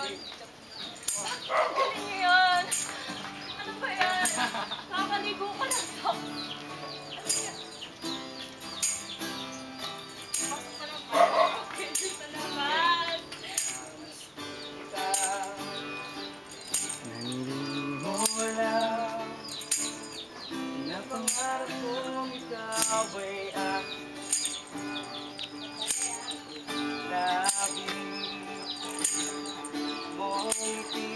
Galing niyo yan. Ano ba yan? Nakakaligo ka lang to. Pasok ka lang pa. Okay, dito naman. Nanding mo lang. Pinapangarap kong ikaw ay aking labing mong ngiti.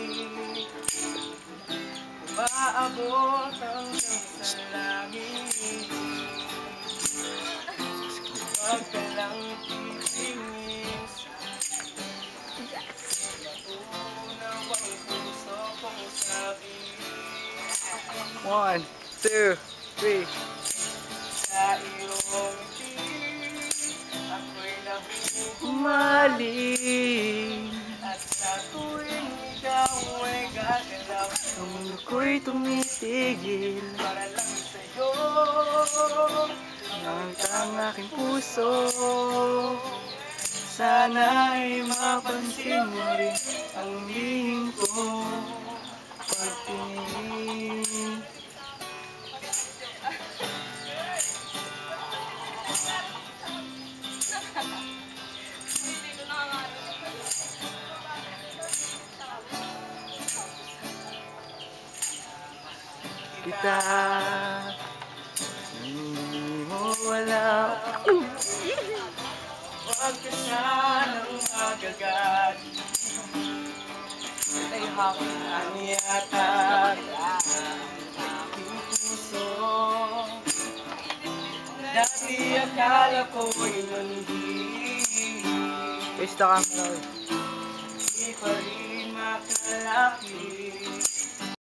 Umaabot hanggang sa langit. Huwag ka lang titingin sa matunaw ang puso kong sabi. 1, 2, 3. Sa iyong ngiti ako'y nahuhumaling. At sa tuwing ikaw ay gagalaw, ang mundo ko'y tumitigil para lang sa'yo. Ang aking puso, sana'y mapansin mo rin ang lihim ko pagtingin. Kita, hindi mo wala. Huwag ka sanang agagad. Ay hakihan yata aking puso. Dati akala ko'y nandito. Pwesta ka, Di pa rin makalaki.